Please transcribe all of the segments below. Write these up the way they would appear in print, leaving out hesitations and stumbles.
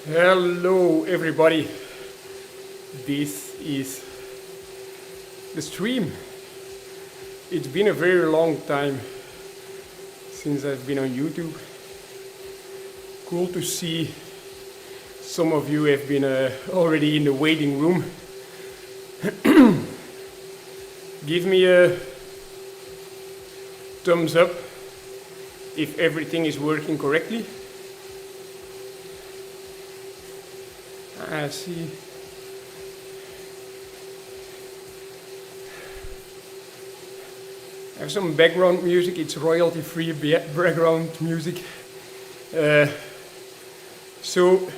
Hello everybody, this is the stream. It's been a very long time since I've been on YouTube. Cool to see some of you have been already in the waiting room. Give me a thumbs up if everything is working correctly. I see. I have some background music. It's royalty-free background music. So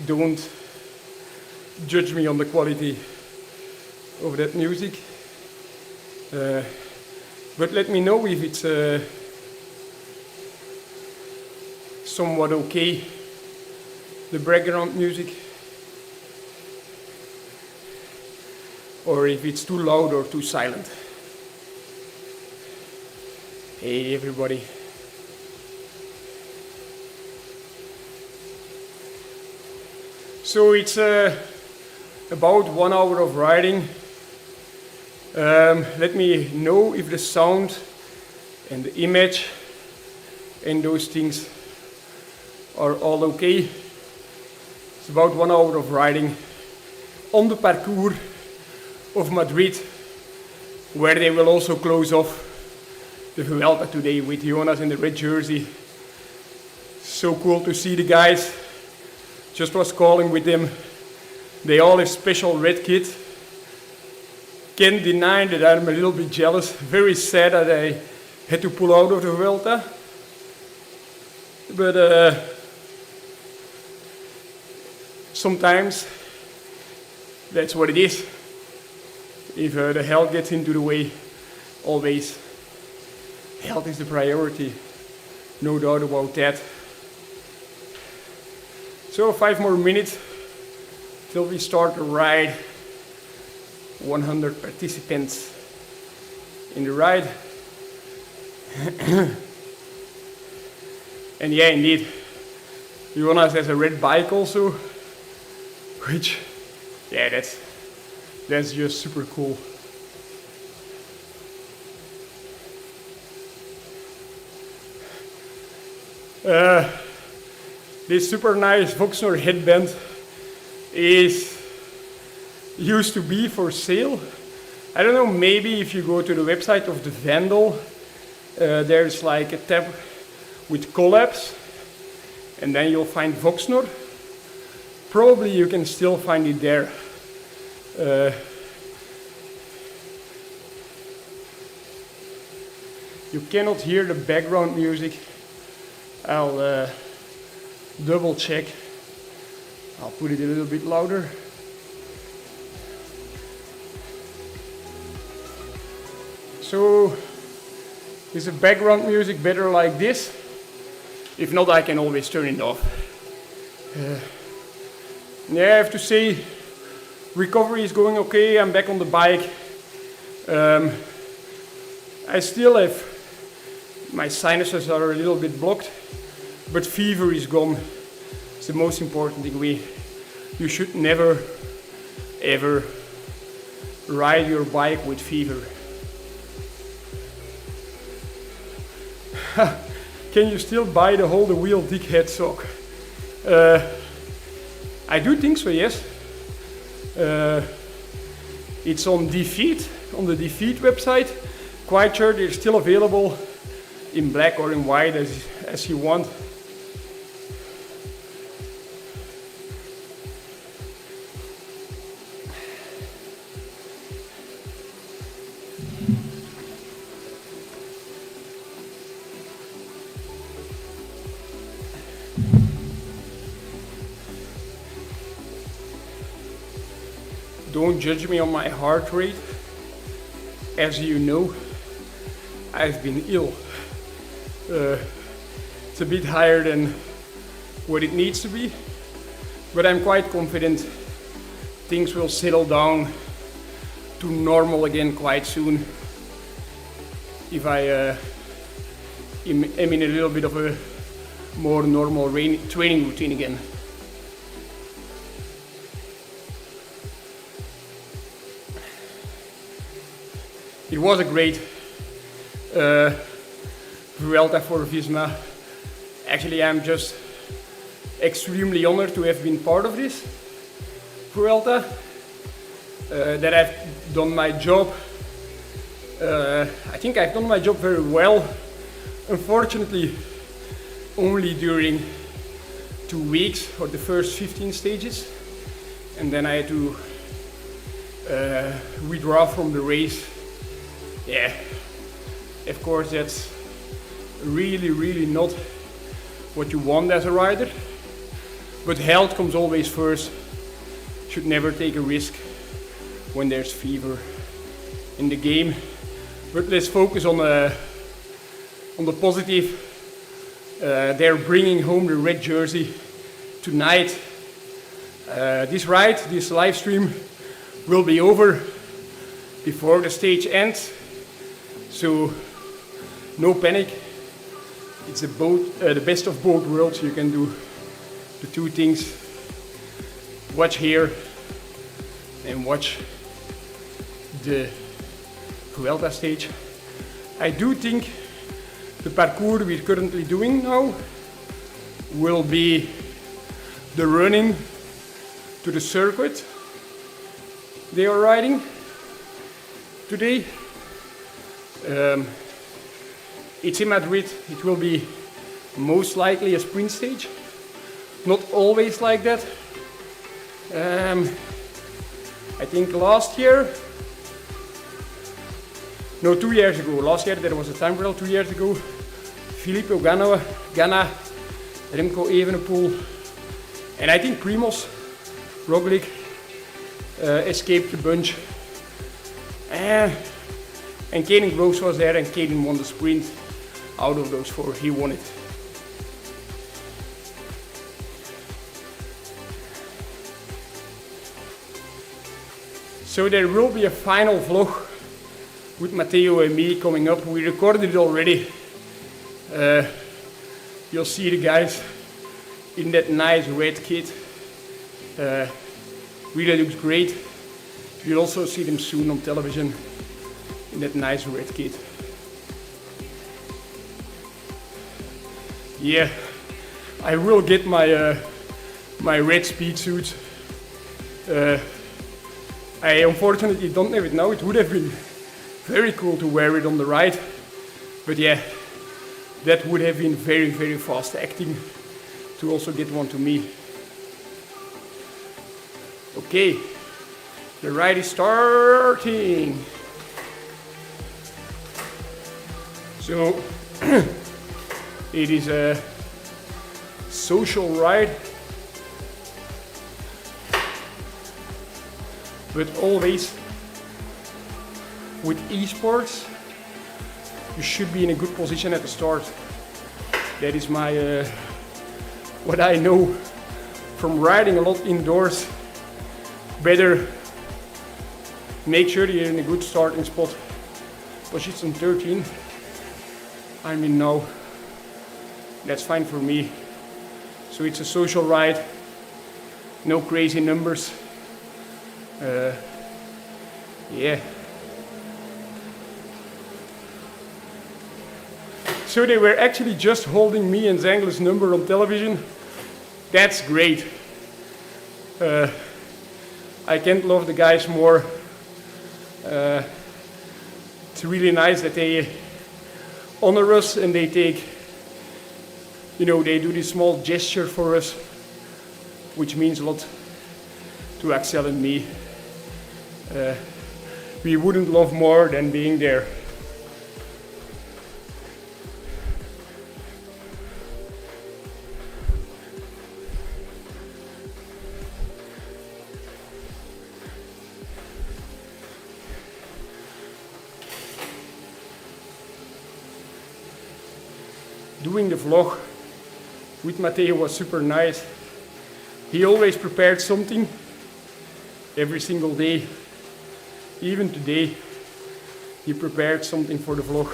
don't judge me on the quality of that music. But let me know if it's somewhat okay, the background music, or if it's too loud or too silent. Hey everybody. So it's about 1 hour of riding. Let me know if the sound and the image and those things are all okay. It's about 1 hour of riding on the parcours of Madrid, where they will also close off the Vuelta today with Jonas in the red jersey. So cool to see the guys. Just was calling with them. They all have special red kit. Can't deny that I'm a little bit jealous. Very sad that I had to pull out of the Vuelta. But sometimes that's what it is. If the health gets into the way, always health is the priority. No doubt about that. So 5 more minutes till we start the ride. 100 participants in the ride. And yeah, indeed, Jonas has a red bike also, which, yeah, that's just super cool. This super nice Voxnor headband used to be for sale. I don't know, maybe if you go to the website of the Vandal, there's like a tab with collabs, and then you'll find Voxnor. Probably you can still find it there. You cannot hear the background music. I'll double check. I'll put it a little bit louder. So, is the background music better like this? If not, I can always turn it off. Yeah, I have to say, recovery is going okay. I'm back on the bike. I still have, my sinuses are a little bit blocked, but fever is gone. It's the most important thing. You should never, ever ride your bike with fever. Can you still buy the hold the wheel dickhead sock? I do think so, yes. It's on Defeat, on the Defeat website. Quite sure they're still available in black or in white as you want. Don't judge me on my heart rate. As you know, I've been ill. It's a bit higher than what it needs to be, but I'm quite confident things will settle down to normal again quite soon if I am in a little bit of a more normal training routine again. It was a great Vuelta for Visma. Actually, I'm just extremely honored to have been part of this Vuelta. That I've done my job. I think I've done my job very well. Unfortunately, only during 2 weeks or the first 15 stages, and then I had to withdraw from the race. Yeah, of course that's really not what you want as a rider, but health comes always first. Should never take a risk when there's fever in the game. But let's focus on the positive. They're bringing home the red jersey tonight. This ride, this live stream will be over before the stage ends, so no panic. It's the best of both worlds. You can do the two things: watch here and watch the Vuelta stage. I do think the parcours we're currently doing now will be the run-in to the circuit they are riding today. It's in Madrid. It will be most likely a sprint stage. Not always like that. I think last year, no, 2 years ago. Last year there was a time trial. 2 years ago, Filippo Ganna, Remco Evenepoel, and I think Primoz Roglic escaped the bunch. And Caden Groves was there, and Caden won the sprint. Out of those four, he won it. So there will be a final vlog with Matteo and me coming up. We recorded it already. You'll see the guys in that nice red kit. Really looks great. You'll also see them soon on television in that nice red kit. Yeah, I will get my my red speed suit. I unfortunately don't have it now. It would have been very cool to wear it on the ride, but yeah, that would have been very fast acting to also get one to me. Okay, the ride is starting. So it is a social ride, but always with esports you should be in a good position at the start. That is my what I know from riding a lot indoors. Better make sure you're in a good starting spot. Position 13 I'm in now. That's fine for me. So it's a social ride, no crazy numbers. Yeah. So they were actually just holding me and Zangler's number on television. That's great. I can't love the guys more. It's really nice that they honor us and they take, you know, they do this small gesture for us, which means a lot to Axel and me. We wouldn't love more than being there. Doing the vlog with Matteo was super nice. He always prepared something every single day. Even today, he prepared something for the vlog.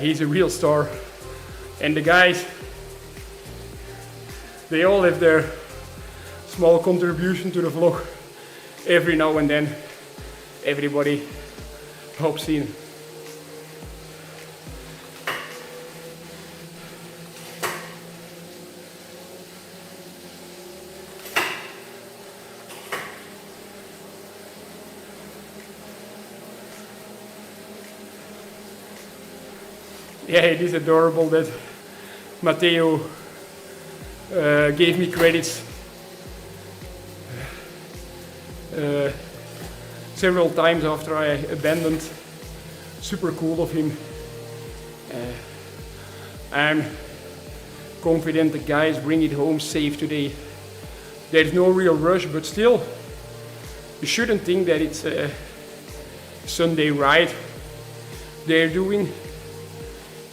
He's a real star. And the guys, they all have their small contribution to the vlog. Every now and then, everybody Hope seen. Yeah, it is adorable that Matteo gave me credits several times after I abandoned. Super cool of him. I'm confident the guys bring it home safe today. There's no real rush, but still, you shouldn't think that it's a Sunday ride they're doing.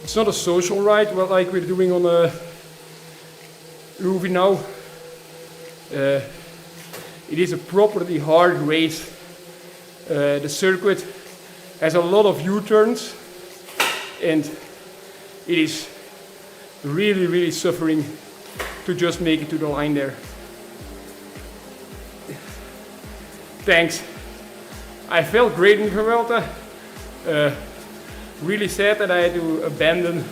It's not a social ride, well, like we're doing on a Rouvy now. It is a properly hard race. The circuit has a lot of U-turns and it is really suffering to just make it to the line there. Thanks. I felt great in Vuelta. Really sad that I had to abandon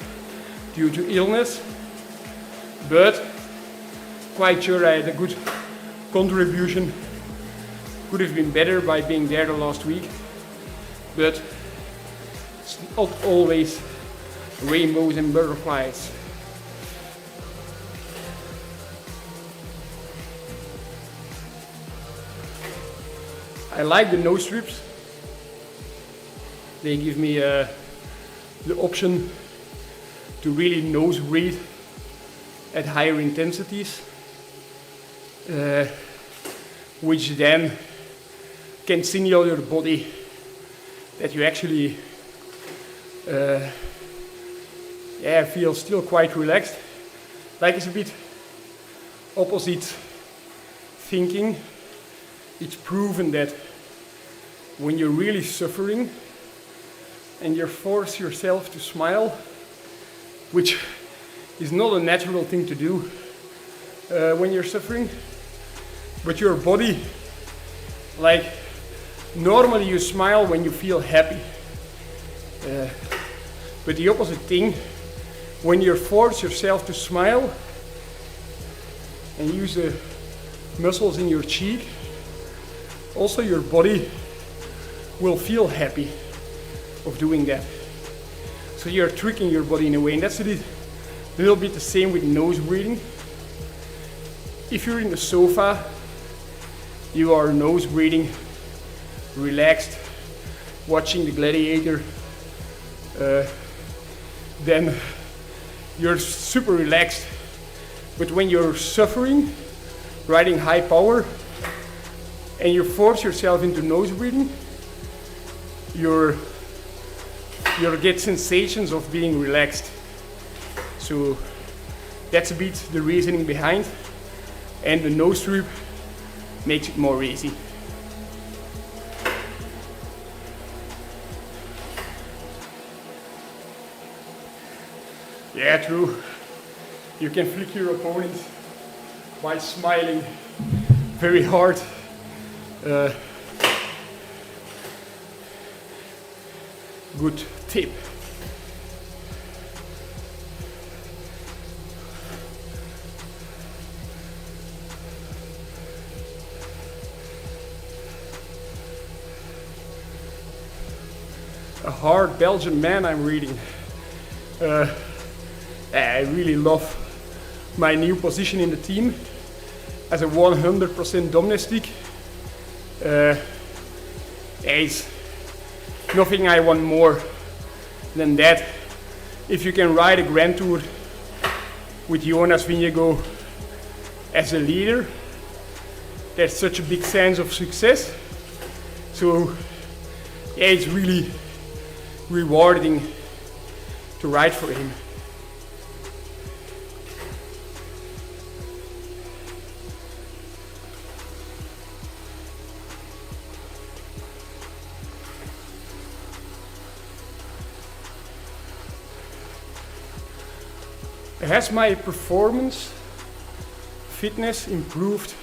due to illness, but quite sure I had a good contribution. Could have been better by being there the last week, but it's not always rainbows and butterflies. I like the nose strips. They give me the option to really nose breathe at higher intensities, which then can signal your body that you actually feel still quite relaxed. Like it's a bit opposite thinking. It's proven that when you're really suffering and you force yourself to smile, which is not a natural thing to do when you're suffering, but your body, like normally you smile when you feel happy, but the opposite thing, when you force yourself to smile and use the muscles in your cheek, also your body will feel happy of doing that. So you're tricking your body in a way, and that's a little bit the same with nose breathing. If you're in the sofa, you are nose breathing, relaxed, watching the Gladiator, then you're super relaxed. But when you're suffering, riding high power, and you force yourself into nose breathing, you'll get sensations of being relaxed. So that's a bit the reasoning behind, and the nose strip makes it more easy. Yeah, true. You can flick your opponent by smiling very hard. Good tip. A hard Belgian man I'm reading. I really love my new position in the team as a 100% domestic. It's nothing I want more than that. If you can ride a Grand Tour with Jonas Vingegaard as a leader, that's such a big sense of success. So yeah, it's really rewarding to ride for him. Has my performance, fitness improved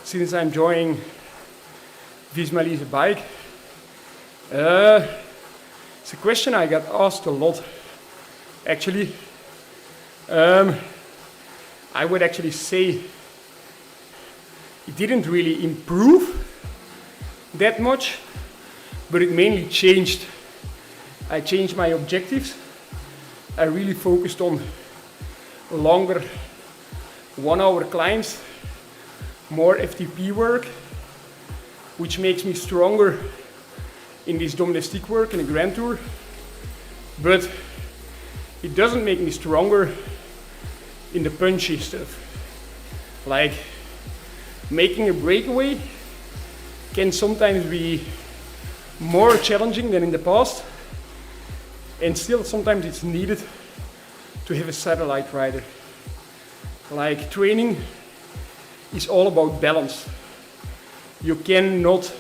since I'm joining Visma Lease bike? It's a question I got asked a lot, actually. I would actually say it didn't really improve that much, but it mainly changed. I changed my objectives. I really focused on longer 1 hour climbs, more FTP work, which makes me stronger in this domestic work in the Grand Tour, but it doesn't make me stronger in the punchy stuff. Like making a breakaway can sometimes be more challenging than in the past, and still sometimes it's needed to have a satellite rider. Like training is all about balance. You cannot,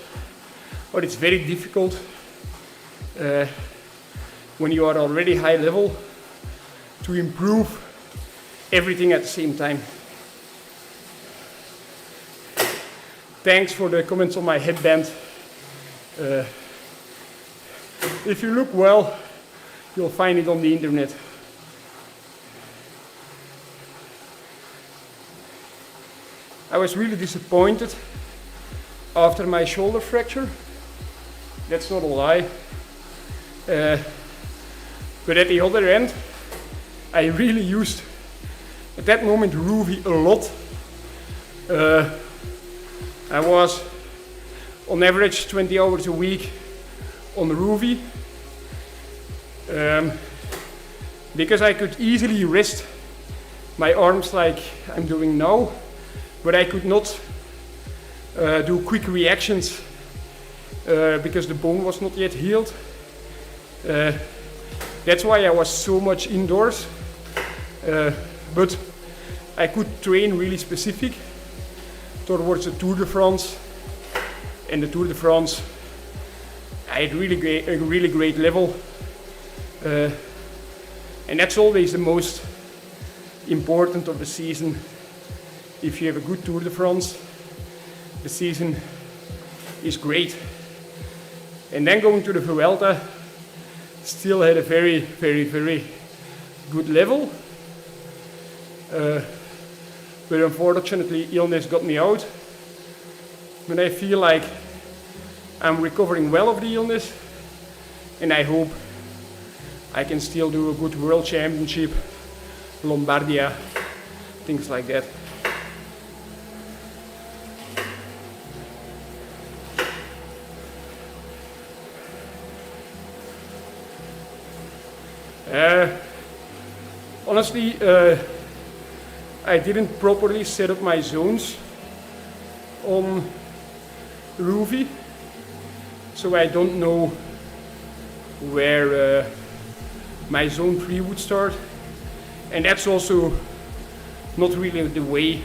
or it's very difficult when you are already high level to improve everything at the same time. Thanks for the comments on my headband. If you look well, you'll find it on the internet. I was really disappointed after my shoulder fracture. That's not a lie. But at the other end, I really used, at that moment, Rouvy a lot. I was on average 20 hours a week on Rouvy, because I could easily rest my arms like I'm doing now, but I could not do quick reactions because the bone was not yet healed. That's why I was so much indoors, but I could train really specific towards the Tour de France, and the Tour de France I had a really great level, and that's always the most important of the season. If you have a good Tour de France, the season is great. And then going to the Vuelta, still had a very, very, very good level. But unfortunately, illness got me out. But I feel like I'm recovering well of the illness, and I hope I can still do a good World Championship, Lombardia, things like that. Honestly, I didn't properly set up my zones on Rouvy, so I don't know where my zone 3 would start, and that's also not really the way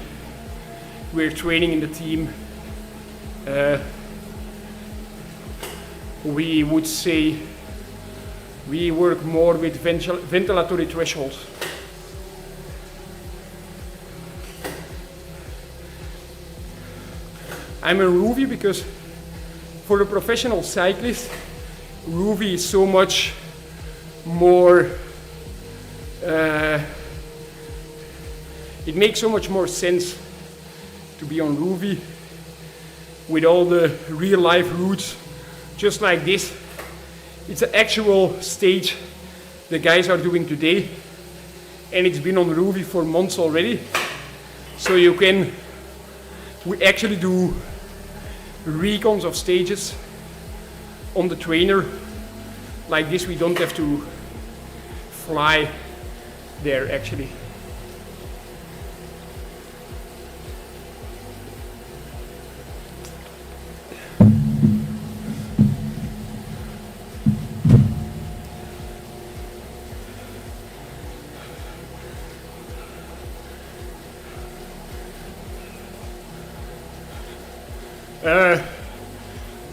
we're training in the team. We would say we work more with ventilatory thresholds. I'm a Rouvy because for a professional cyclist, Rouvy is so much more, it makes so much more sense to be on Rouvy with all the real life routes, just like this. It's an actual stage the guys are doing today, and it's been on Rouvy for months already. So we actually do recons of stages on the trainer. Like this, we don't have to fly there actually.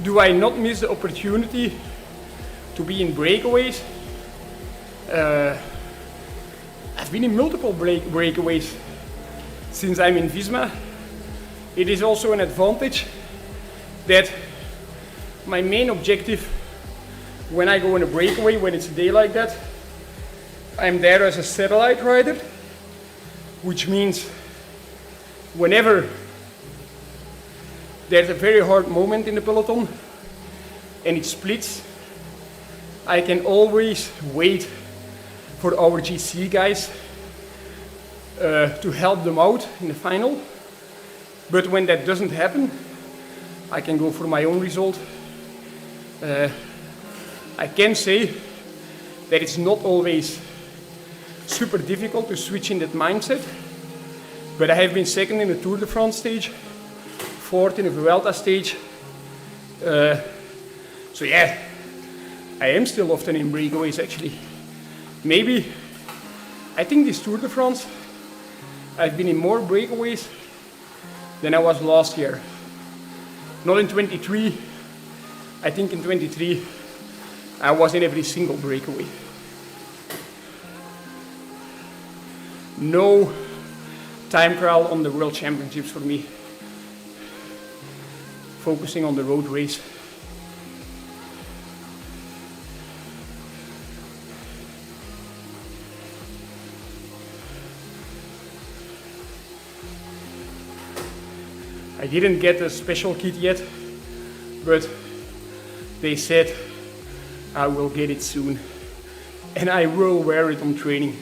Do I not miss the opportunity to be in breakaways? I've been in multiple breakaways since I'm in Visma. It is also an advantage that my main objective when I go in a breakaway, when it's a day like that, I'm there as a satellite rider, which means whenever there's a very hard moment in the peloton and it splits, I can always wait for our GC guys to help them out in the final. But when that doesn't happen, I can go for my own result. I can say that it's not always super difficult to switch in that mindset, but I have been second in the Tour de France stage, fourth in the Vuelta stage. So yeah, I am still often in breakaways actually. Maybe, I think this Tour de France, I've been in more breakaways than I was last year. Not in 23, I think in 23 I was in every single breakaway. No time trial on the World Championships for me. Focusing on the road race. I didn't get a special kit yet, but they said I will get it soon and I will wear it on training.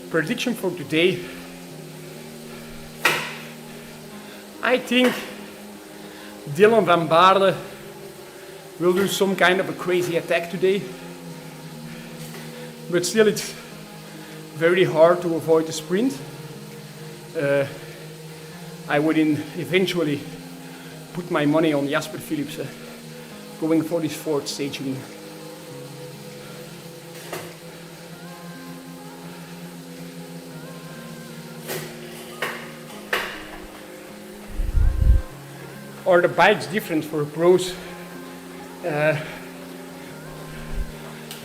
Prediction for today. I think Dylan van Baarle will do some kind of a crazy attack today. But still it's very hard to avoid the sprint. I would eventually put my money on Jasper Philipsen going for this fourth stage win. Are the bikes different for pros?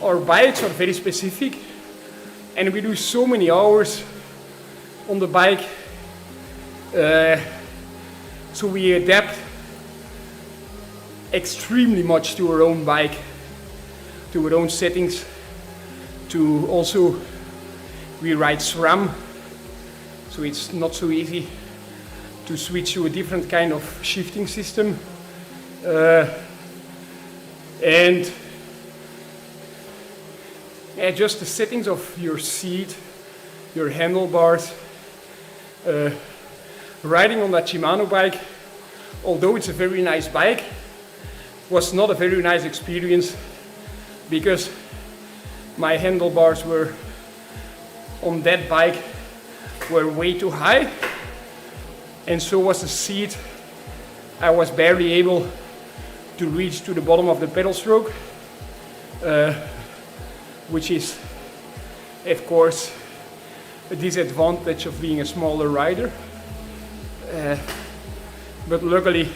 Our bikes are very specific and we do so many hours on the bike, so we adapt extremely much to our own bike, to our own settings, to also we ride SRAM, so it's not so easy to switch to a different kind of shifting system, and just the settings of your seat, your handlebars. Riding on that Shimano bike, although it's a very nice bike, was not a very nice experience because my handlebars were on that bike were way too high, and so was the seat. I was barely able to reach to the bottom of the pedal stroke, which is of course a disadvantage of being a smaller rider. But luckily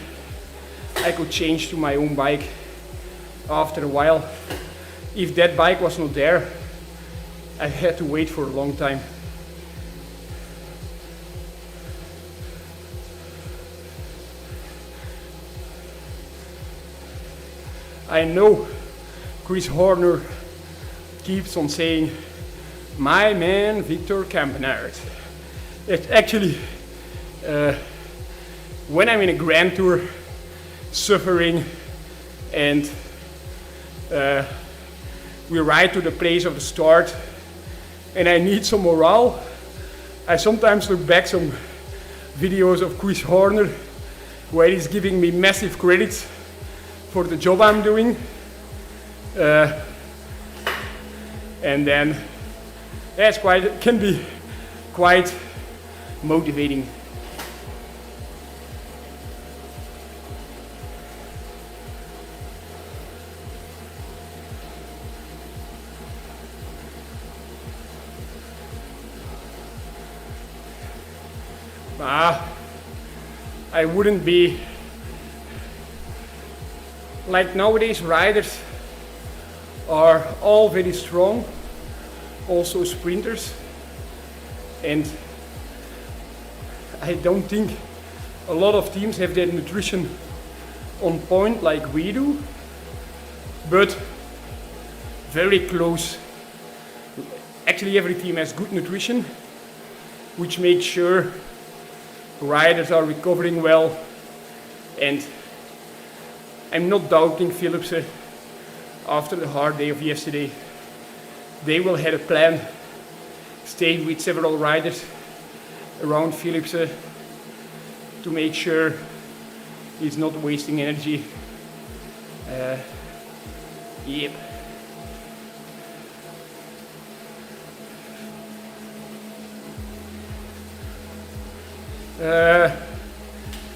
I could change to my own bike after a while. If that bike was not there, I had to wait for a long time. I know Chris Horner keeps on saying, my man Victor Campenaerts. It's actually, when I'm in a Grand Tour, suffering, and we ride to the place of the start, and I need some morale, I sometimes look back some videos of Chris Horner, where he's giving me massive credits for the job I'm doing, and then that's can be quite motivating. I wouldn't be like nowadays. Riders are all very strong, also sprinters, and I don't think a lot of teams have their nutrition on point like we do, but very close. Actually, every team has good nutrition, which makes sure riders are recovering well. And I'm not doubting Philipsen after the hard day of yesterday. They will have a plan, stayed with several riders around Philipsen to make sure he's not wasting energy. Yep.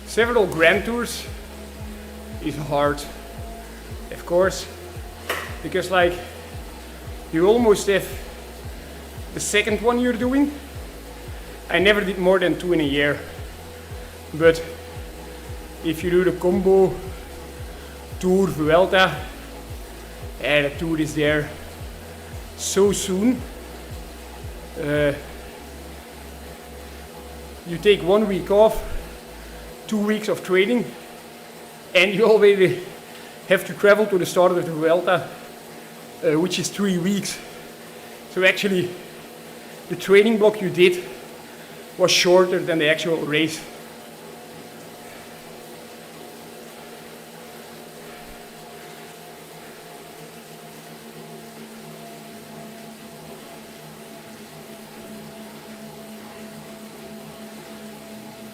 Several Grand Tours is hard, of course, because like you almost have the second one you're doing. I never did more than 2 in a year, but if you do the combo Tour Vuelta, the Tour is there so soon. You take 1 week off, 2 weeks of training, and you already have to travel to the start of the Vuelta, which is 3 weeks. So actually, the training block you did was shorter than the actual race.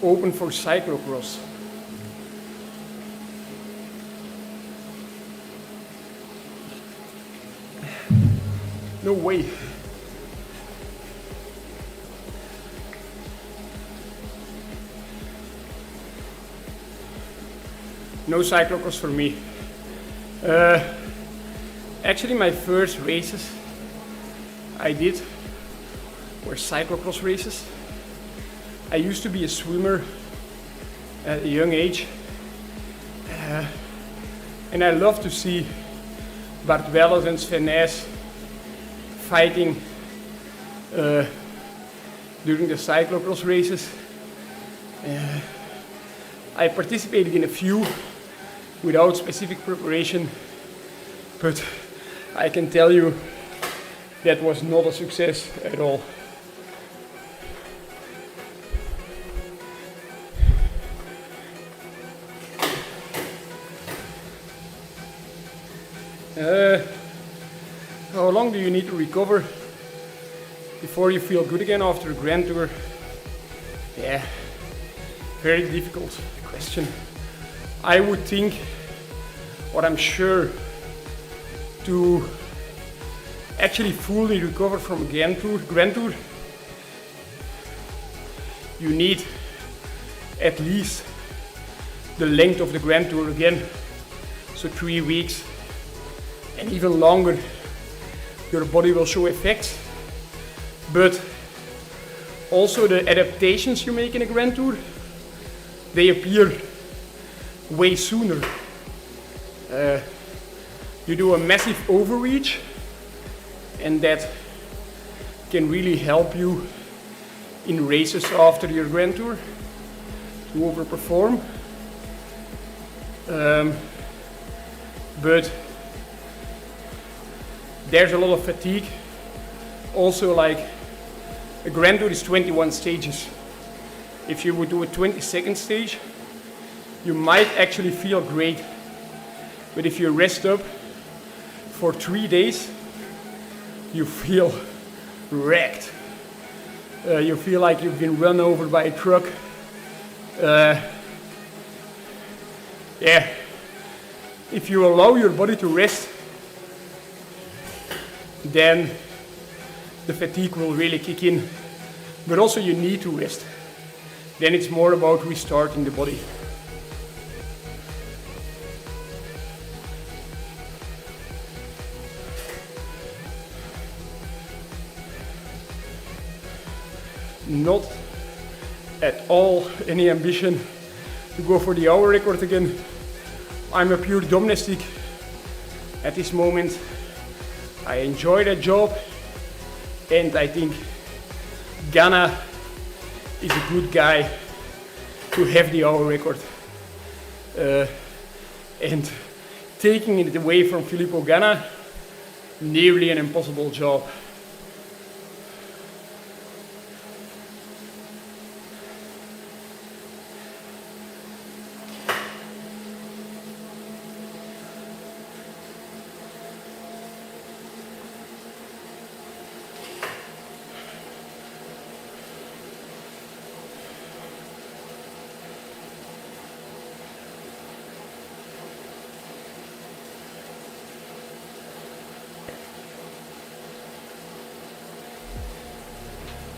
Open for cyclocross. No way. No cyclocross for me. Actually, my first races I did were cyclocross races. I used to be a swimmer at a young age, and I love to see Bart Welles and Sven Nys fighting during the cyclocross races. I participated in a few without specific preparation, but I can tell you that was not a success at all. How long do you need to recover before you feel good again after a Grand Tour? Yeah, very difficult question. I would think, what I'm sure, to actually fully recover from a Grand Tour, you need at least the length of the Grand Tour again, so 3 weeks. And even longer, your body will show effects. But also the adaptations you make in a Grand Tour, they appear way sooner. You do a massive overreach, and that can really help you in races after your Grand Tour to overperform. But there's a lot of fatigue. Also, like a Grand Tour is 21 stages. If you would do a 22nd stage, you might actually feel great. But if you rest up for 3 days, you feel wrecked. You feel like you've been run over by a truck. Yeah. If you allow your body to rest, then the fatigue will really kick in. But also you need to rest. Then it's more about restarting the body. Not at all any ambition to go for the hour record again. I'm a pure domestic at this moment. I enjoy that job, and I think Ghana is a good guy to have the hour record. And taking it away from Filippo Ganna, nearly an impossible job.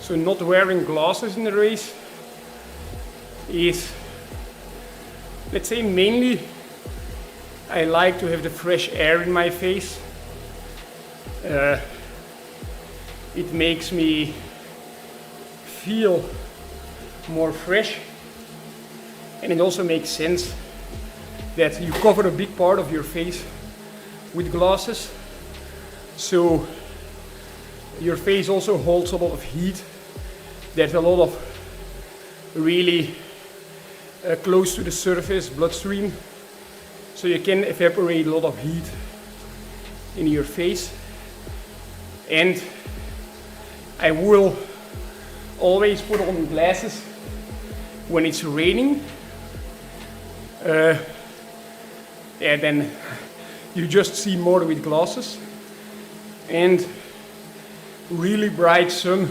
So not wearing glasses in the race is, let's say, mainly I like to have the fresh air in my face. It makes me feel more fresh, and it also makes sense that you cover a big part of your face with glasses, so your face also holds a lot of heat. There's a lot of really close to the surface bloodstream, so you can evaporate a lot of heat in your face. And I will always put on glasses when it's raining. Then you just see more with glasses. And really bright sun,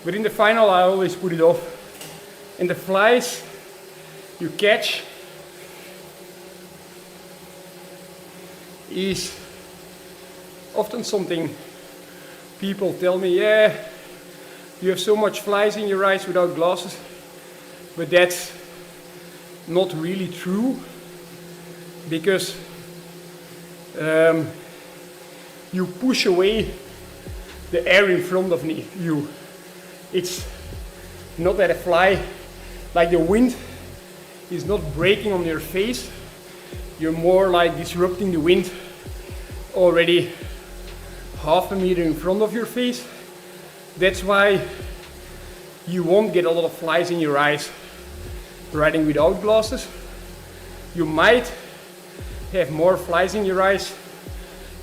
but in the final I always put it off. And the flies you catch is often something people tell me, yeah, you have so much flies in your eyes without glasses, but that's not really true, because you push away the air in front of you. It's not that a fly, like the wind, is not breaking on your face. You're more like disrupting the wind already half a meter in front of your face. That's why you won't get a lot of flies in your eyes riding without glasses. You might have more flies in your eyes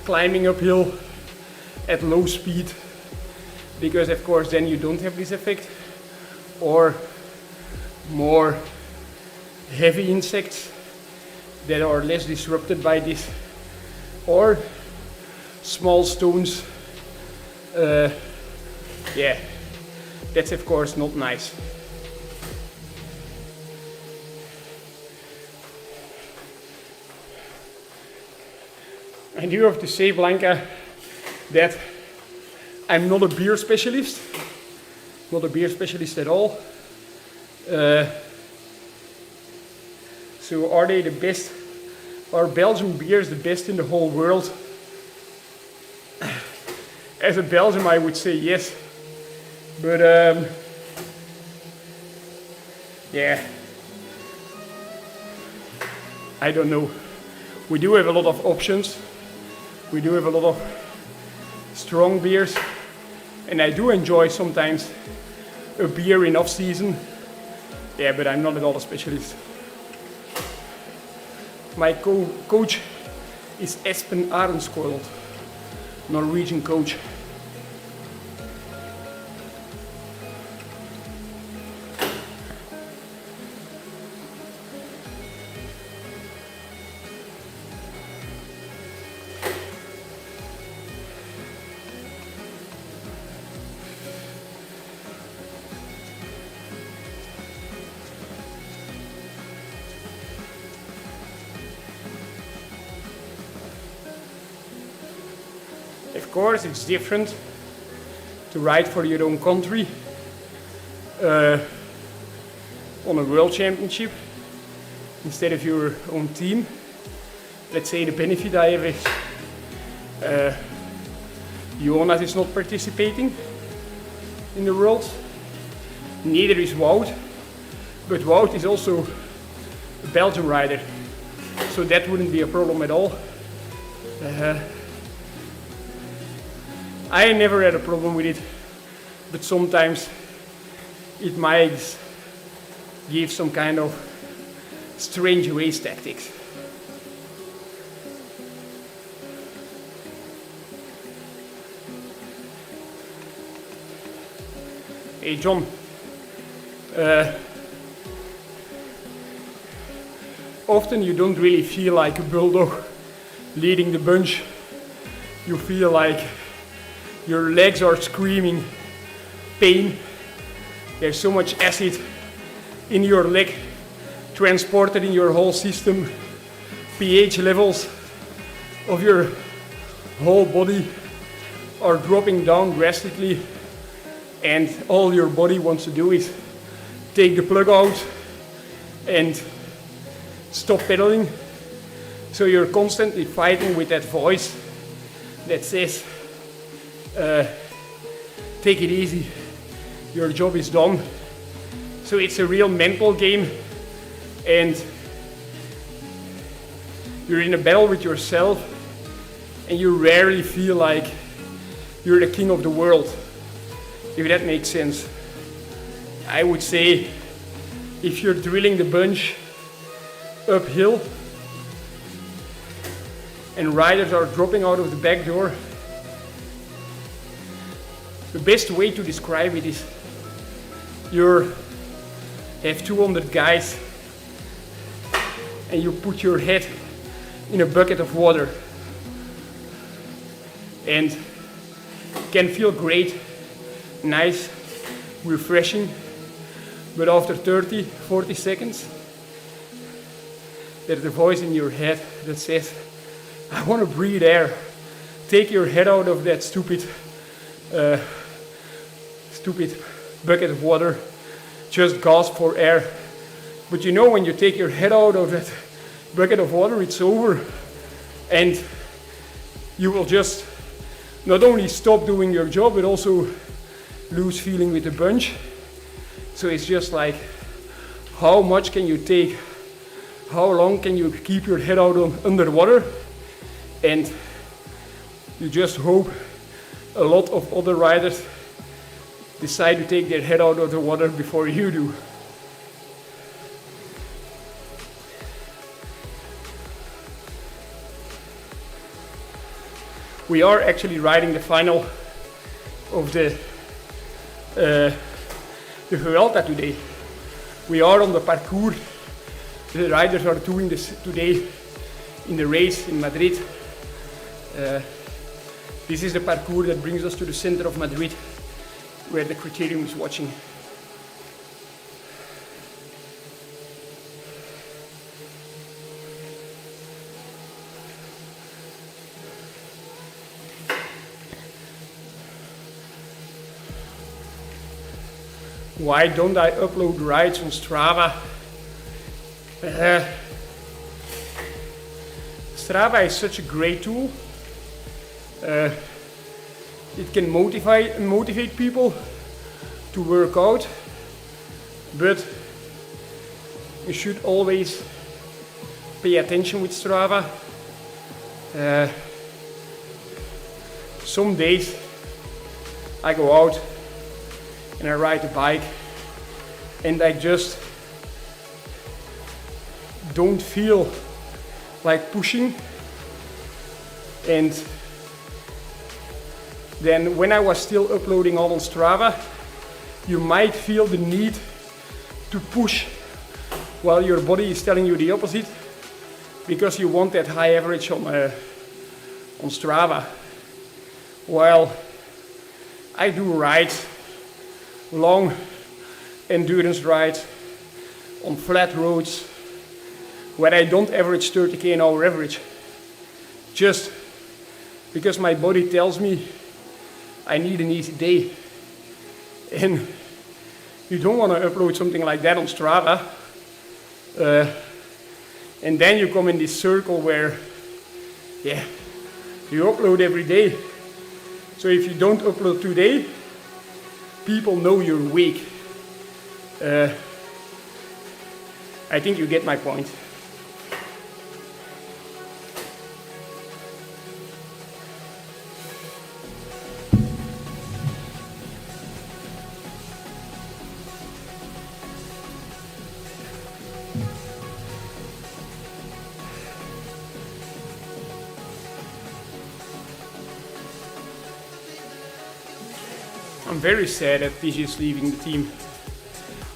climbing uphill at low speed, because of course then you don't have this effect, or more heavy insects that are less disrupted by this, or small stones. Yeah, that's of course not nice. I do have to say, Blanca, that I'm not a beer specialist. Not a beer specialist at all. So are they the best? Are Belgian beers the best in the whole world? As a Belgian, I would say yes. But yeah, I don't know. We do have a lot of options. We do have a lot of strong beers, and I do enjoy sometimes a beer in off season. Yeah, but I'm not at all a specialist. My coach is Espen Arendskold, Norwegian coach. Of course, it's different to ride for your own country on a world championship instead of your own team. Let's say the benefit I have is Jonas is not participating in the world. Neither is Wout, but Wout is also a Belgian rider, so that wouldn't be a problem at all. I never had a problem with it, but sometimes it makes give some kind of strange race tactics. Hey John, often you don't really feel like a bulldog leading the bunch. You feel like your legs are screaming pain. There's so much acid in your leg, transported in your whole system. pH levels of your whole body are dropping down drastically, and all your body wants to do is take the plug out and stop pedaling. So you're constantly fighting with that voice that says, take it easy, your job is done. So it's a real mental game, and you're in a battle with yourself, and you rarely feel like you're the king of the world, if that makes sense. I would say if you're drilling the bunch uphill and riders are dropping out of the back door, the best way to describe it is you have 200 guys and you put your head in a bucket of water, and can feel great, nice, refreshing, but after 30, 40 seconds, there's a voice in your head that says, I want to breathe air. Take your head out of that stupid bucket of water. Just gasp for air. But you know, when you take your head out of that bucket of water, it's over. And you will just not only stop doing your job, but also lose feeling with the bunch. So it's just like, how much can you take? How long can you keep your head out underwater? And you just hope a lot of other riders decide to take their head out of the water before you do. We are actually riding the final of the Vuelta today. We are on the parcours. The riders are doing this today in the race in Madrid. This is the parcours that brings us to the center of Madrid, where the criterium is watching. Why don't I upload rides on Strava? Strava is such a great tool. It can motivate people to work out, but you should always pay attention with Strava. Some days I go out and I ride a bike and I just don't feel like pushing, and then when I was still uploading all on Strava, you might feel the need to push while your body is telling you the opposite, because you want that high average on Strava. While I do rides, long endurance rides on flat roads where I don't average 30k an hour average, just because my body tells me I need an easy day. And you don't want to upload something like that on Strava. And then you come in this circle where, yeah, you upload every day. So if you don't upload today, people know you're weak. I think you get my point. I'm very sad that Tish is leaving the team.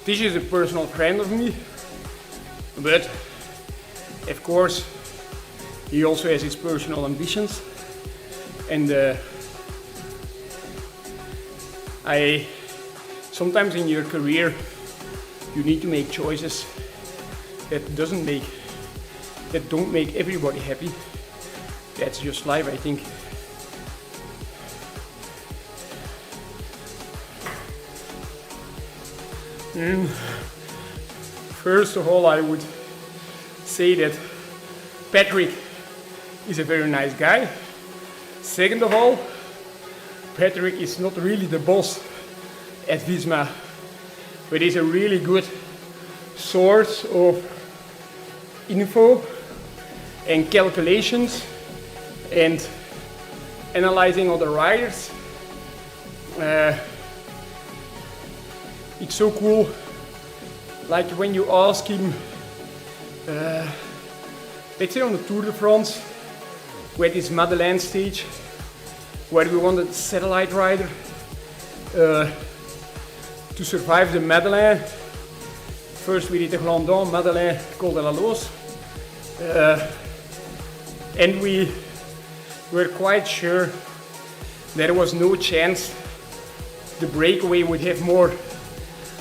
Tish is a personal friend of me, but of course he also has his personal ambitions, and sometimes in your career you need to make choices that don't make everybody happy. That's just life, I think. First of all, I would say that Patrick is a very nice guy. Second of all, Patrick is not really the boss at Visma, but he's a really good source of info and calculations and analyzing other riders. It's so cool, like when you ask him, let's say on the Tour de France, where this Madeleine stage, where we wanted a satellite rider to survive the Madeleine. First we did the Glandon, Madeleine, Col de la Loze, and we were quite sure there was no chance the breakaway would have more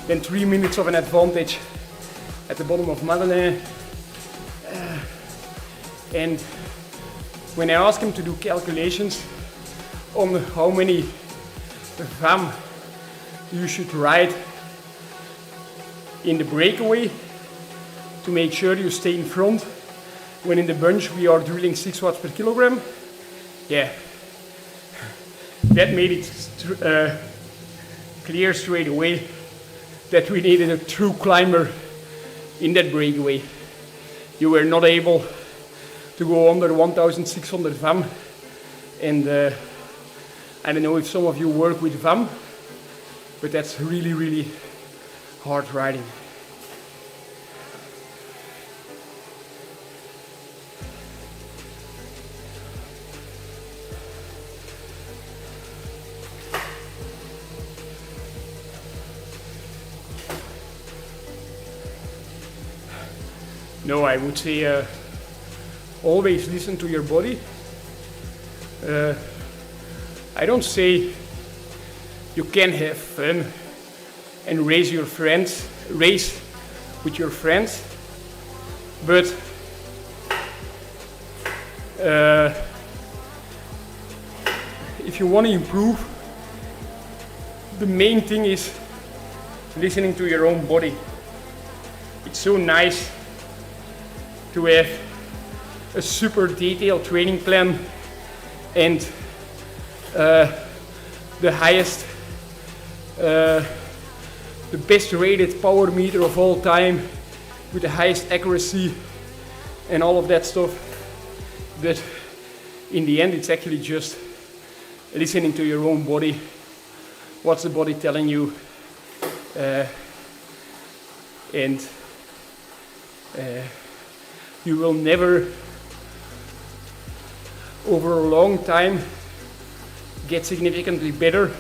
than 3 minutes of an advantage at the bottom of Madeleine. And when I asked him to do calculations on how many VAM you should ride in the breakaway to make sure you stay in front when in the bunch we are drilling 6 watts per kilogram, yeah, that made it clear straight away that we needed a true climber in that breakaway. You were not able to go under 1600 VAM, and I don't know if some of you work with VAM, but that's really, really hard riding. No, I would say always listen to your body. I don't say you can have fun and race with your friends, but if you want to improve, the main thing is listening to your own body. It's so nice to have a super detailed training plan and the highest, the best rated power meter of all time with the highest accuracy and all of that stuff. But in the end, it's actually just listening to your own body. What's the body telling you? And you will never, over a long time, get significantly better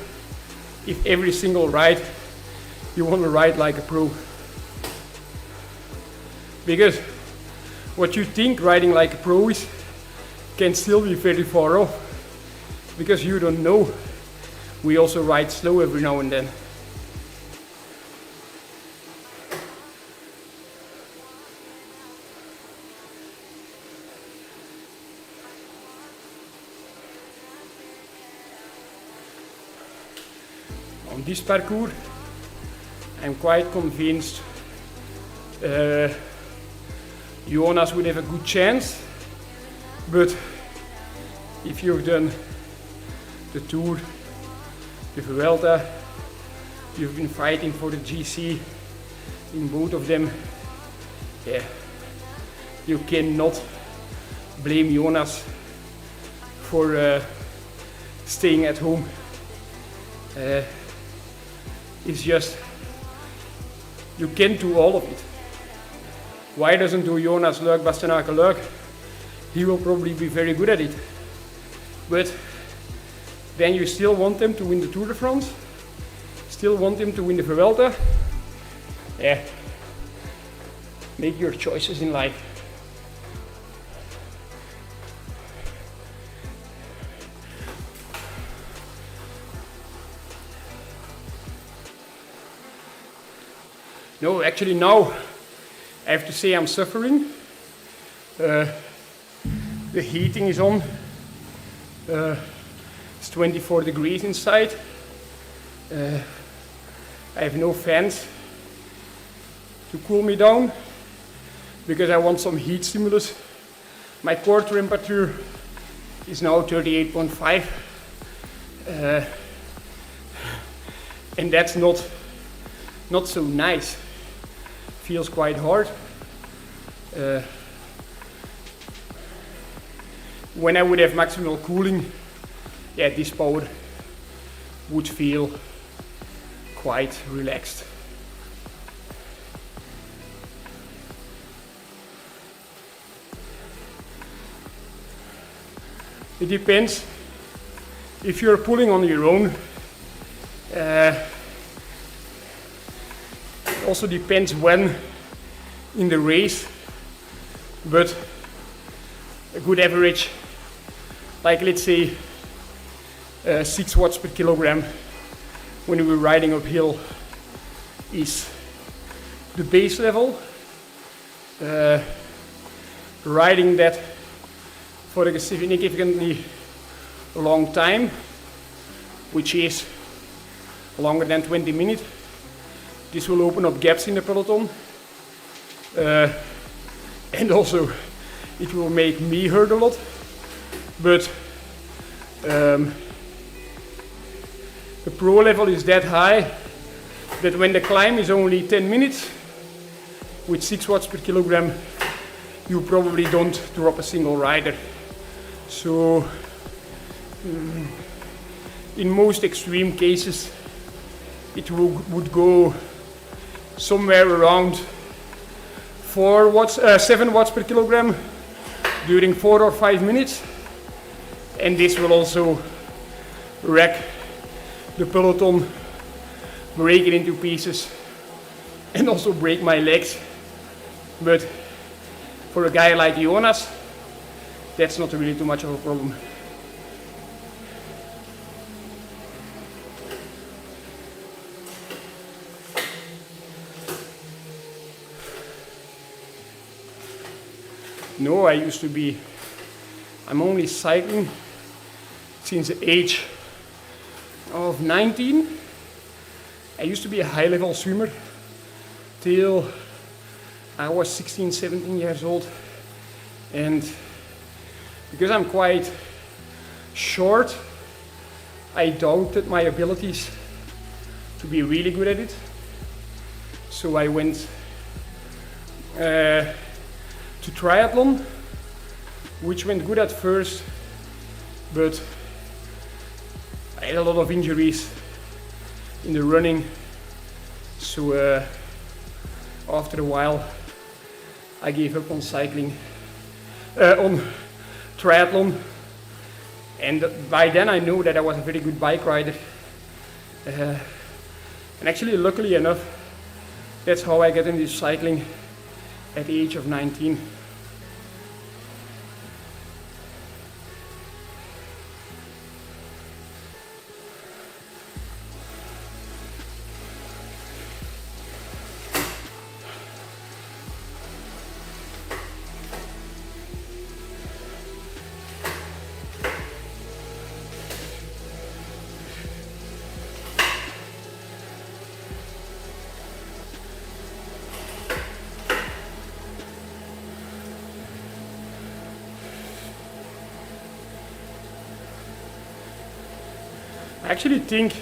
if every single ride you want to ride like a pro. Because what you think riding like a pro is can still be very far off, because you don't know. We also ride slow every now and then. On this parcours, I'm quite convinced Jonas would have a good chance, but if you've done the Tour, the Vuelta, you've been fighting for the GC in both of them, yeah, you cannot blame Jonas for staying at home. It's just, you can do all of it. Why doesn't do Jonas Luik, Bastenaken Luik? He will probably be very good at it. But then you still want them to win the Tour de France, still want him to win the Vuelta, yeah, make your choices in life. No, actually now I have to say I'm suffering. The heating is on. It's 24 degrees inside. I have no fans to cool me down because I want some heat stimulus. My core temperature is now 38.5, and that's not so nice. Feels quite hard. When I would have maximal cooling, yeah, this power would feel quite relaxed. It depends. If you're pulling on your own, it also depends when in the race, but a good average, like let's say 6 watts per kilogram when we're riding uphill, is the base level. Riding that for a significantly long time, which is longer than 20 minutes, this will open up gaps in the peloton, and also it will make me hurt a lot, but the pro level is that high that when the climb is only 10 minutes with 6 watts per kilogram, you probably don't drop a single rider. So in most extreme cases it would go somewhere around 7 watts per kilogram during 4 or 5 minutes, and this will also wreck the peloton, break it into pieces, and also break my legs. But for a guy like Jonas, that's not really too much of a problem. No, I'm only cycling since the age of 19. I used to be a high level swimmer till I was 16, 17 years old. And because I'm quite short, I doubted my abilities to be really good at it. So I went to triathlon, which went good at first, but I had a lot of injuries in the running. So after a while, I gave up on cycling, on triathlon, and by then I knew that I was a very good bike rider. And actually, luckily enough, that's how I got into cycling at the age of 19. I actually think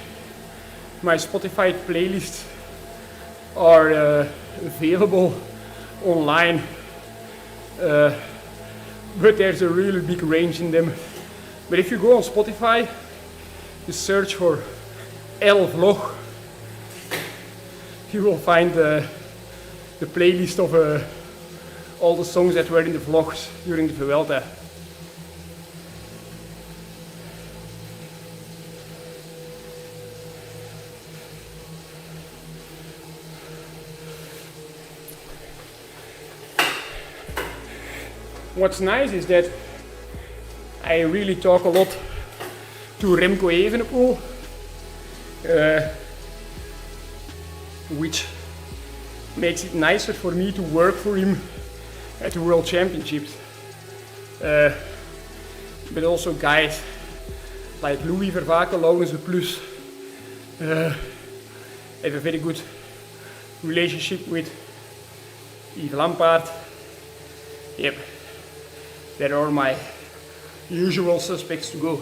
my Spotify playlists are available online, but there's a really big range in them. But if you go on Spotify, you search for El Vlog, you will find the playlist of all the songs that were in the vlogs during the Vuelta. what's nice is that I really talk a lot to Remco Evenepoel, which makes it nicer for me to work for him at the World Championships. But also guys like Louis Vervaken, Laurens de Plus, have a very good relationship with Yves Lampaert. Yep, there are my usual suspects to go.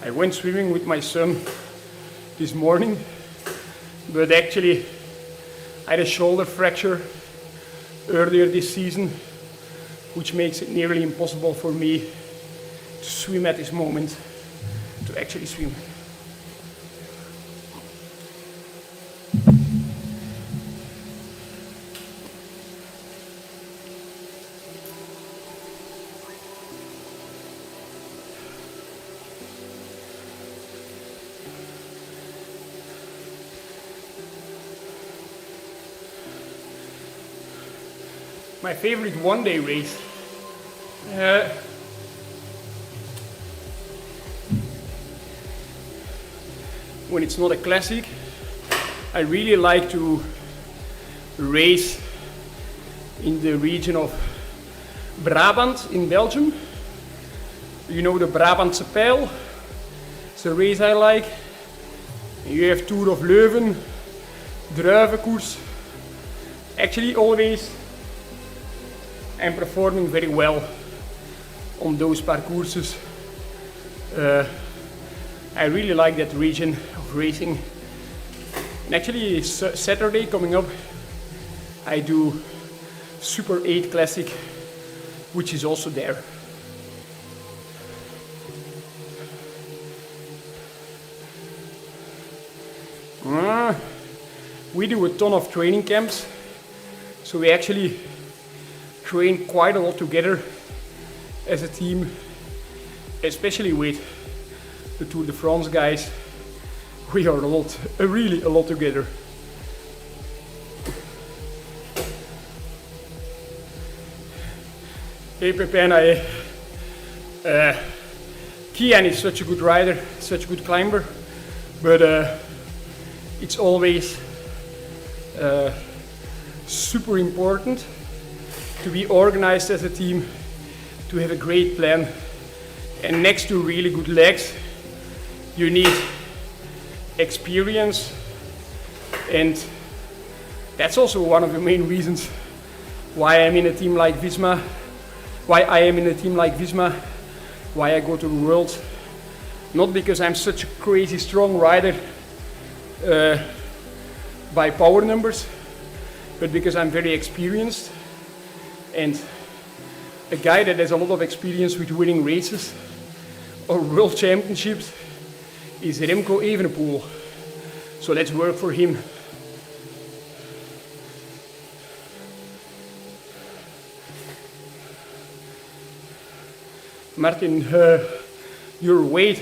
I went swimming with my son this morning, but actually I had a shoulder fracture earlier this season, which makes it nearly impossible for me to swim at this moment, to actually swim. My favorite one-day race. When it's not a classic, I really like to race in the region of Brabant in Belgium. You know the Brabantse Pijl? It's a race I like. You have Tour of Leuven, Druivenkoers. Actually always I'm performing very well on those parcourses. I really like that region of racing. And actually Saturday coming up, I do Super 8 Classic, which is also there. We do a ton of training camps, so we actually train quite a lot together as a team, especially with the Tour de France guys. We are really a lot together. Hey Pepin, Kian is such a good rider, such a good climber, but it's always super important to be organized as a team, to have a great plan, and next to really good legs, you need experience, and that's also one of the main reasons why I'm in a team like Visma, why I go to the Worlds. Not because I'm such a crazy strong rider by power numbers, but because I'm very experienced. And a guy that has a lot of experience with winning races or world championships is Remco Evenepoel. So let's work for him. Martin, your weight,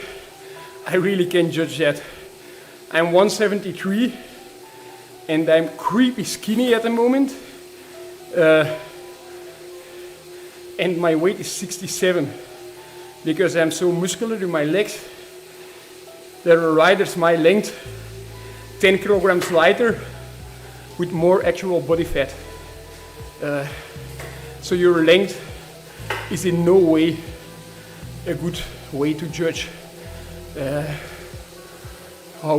I really can't judge that. I'm 173 and I'm creepy skinny at the moment. And my weight is 67 because I'm so muscular in my legs. There are riders my length, 10 kilograms lighter with more actual body fat. So your length is in no way a good way to judge how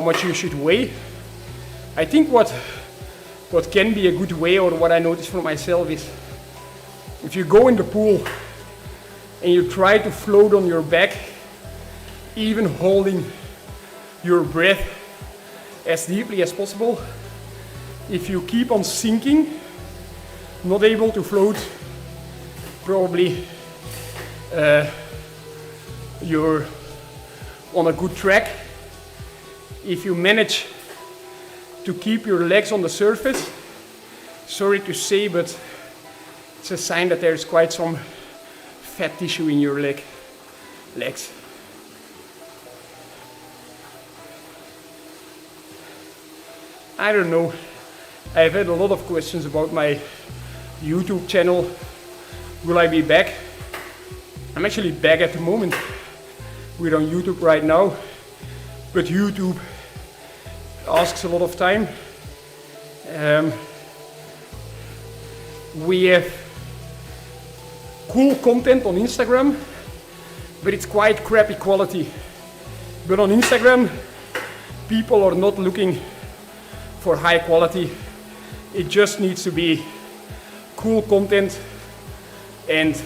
much you should weigh. I think what can be a good way, or what I notice for myself, is if you go in the pool and you try to float on your back, even holding your breath as deeply as possible, if you keep on sinking, not able to float, probably you're on a good track. If you manage to keep your legs on the surface, sorry to say, but It's a sign that there's quite some fat tissue in your legs. I don't know. I've had a lot of questions about my YouTube channel. Will I be back? I'm actually back at the moment. We're on YouTube right now, but YouTube asks a lot of time. We have cool content on Instagram, but it's quite crappy quality. But on Instagram, people are not looking for high quality. It just needs to be cool content, and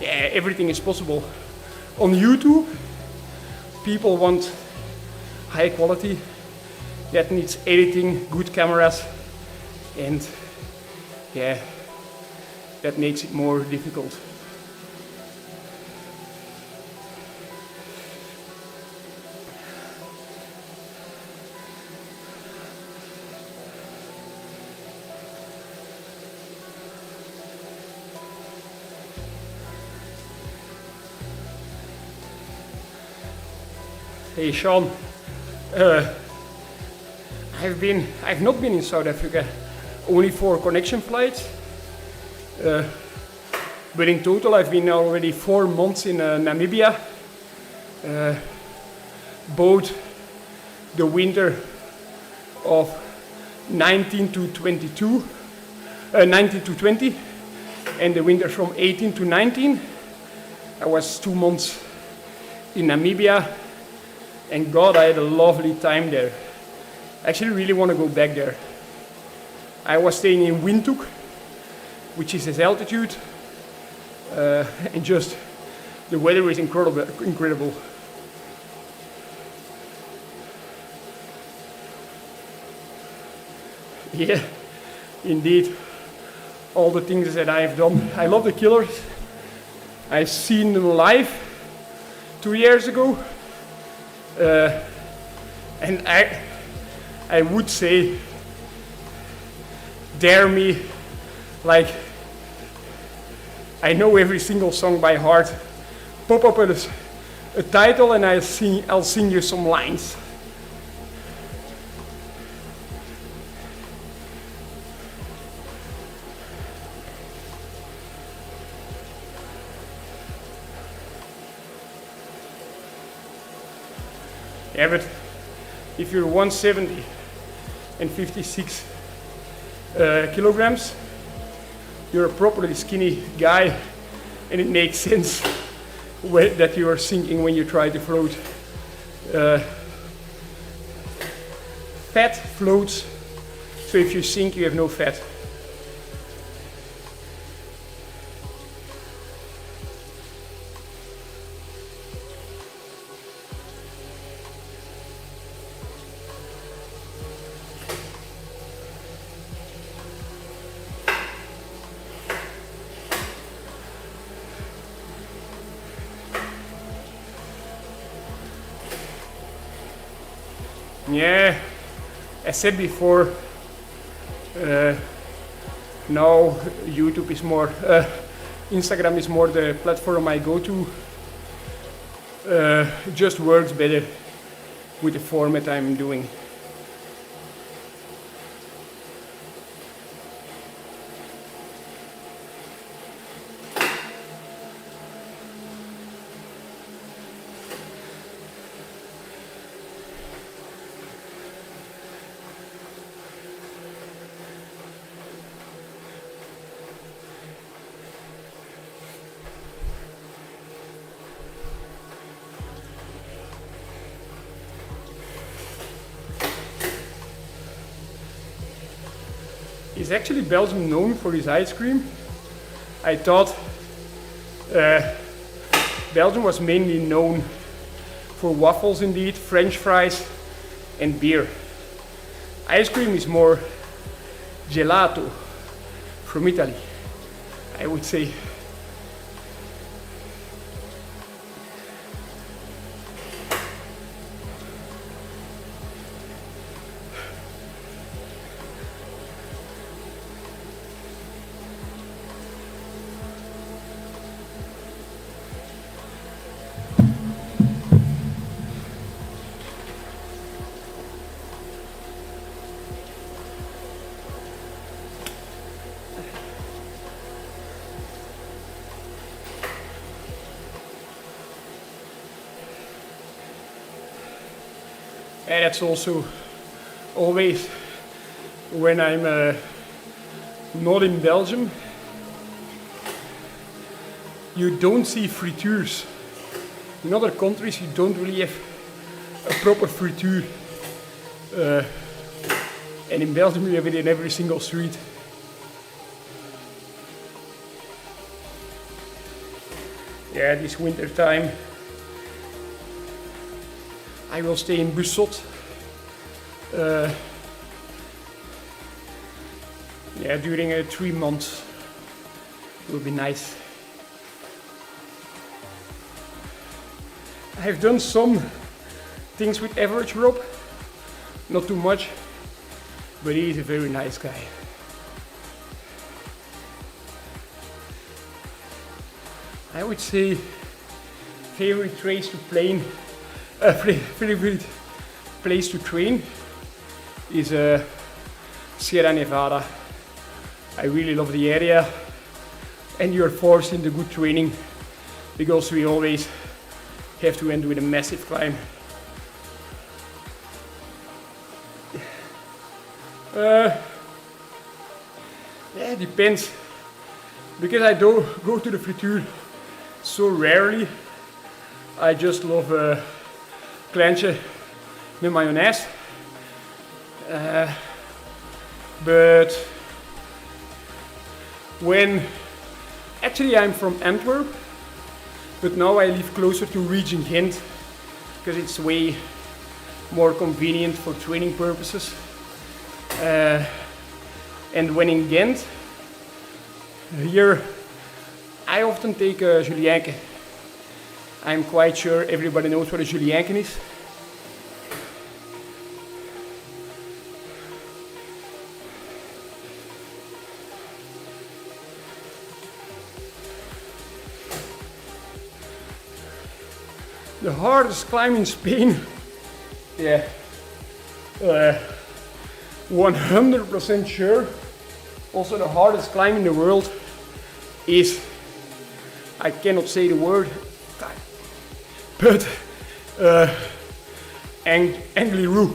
yeah, everything is possible. On YouTube, people want high quality. That needs editing, good cameras, and yeah, that makes it more difficult. Hey Sean, I've not been in South Africa, only for connection flights, but in total I've been already 4 months in Namibia, both the winter of 19 to 20, and the winter from 18 to 19. I was 2 months in Namibia, and God, I had a lovely time there. I actually really want to go back there. I was staying in Windhoek, which is its altitude, and just the weather is incredible. Yeah, indeed. All the things that I've done. I love the Killers. I've seen them live 2 years ago. And I would say, dare me, like, I know every single song by heart. Pop up a title and I'll sing you some lines. Yeah, but if you're 170 and 56 kilograms, you're a properly skinny guy, and it makes sense that you are sinking when you try to float. Fat floats, so if you sink, you have no fat. Yeah, as said before, now YouTube is more, Instagram is more the platform I go to. It just works better with the format I'm doing. Is actually Belgium known for its ice cream? I thought Belgium was mainly known for waffles indeed, French fries and beer. Ice cream is more gelato from Italy, I would say. And that's also always when I'm not in Belgium. You don't see fritures. In other countries you don't really have a proper friture. And in Belgium you have it in every single street. Yeah, this winter time I will stay in Bussot. Yeah, during 3 months. It will be nice. I have done some things with average rope, not too much, but he is a very nice guy. I would say favorite place to favorite place to train is Sierra Nevada. I really love the area, and you're forced into good training because we always have to end with a massive climb. Yeah, it depends. Because I do go to the friture so rarely, I just love klantje met mayonaise. But when actually I'm from Antwerp, but now I live closer to region Ghent because it's way more convenient for training purposes. And when in Ghent, here I often take a Julienke. I'm quite sure everybody knows what a Julienke is. The hardest climb in Spain, yeah, 100% sure. Also the hardest climb in the world is, I cannot say the word, but Angliru.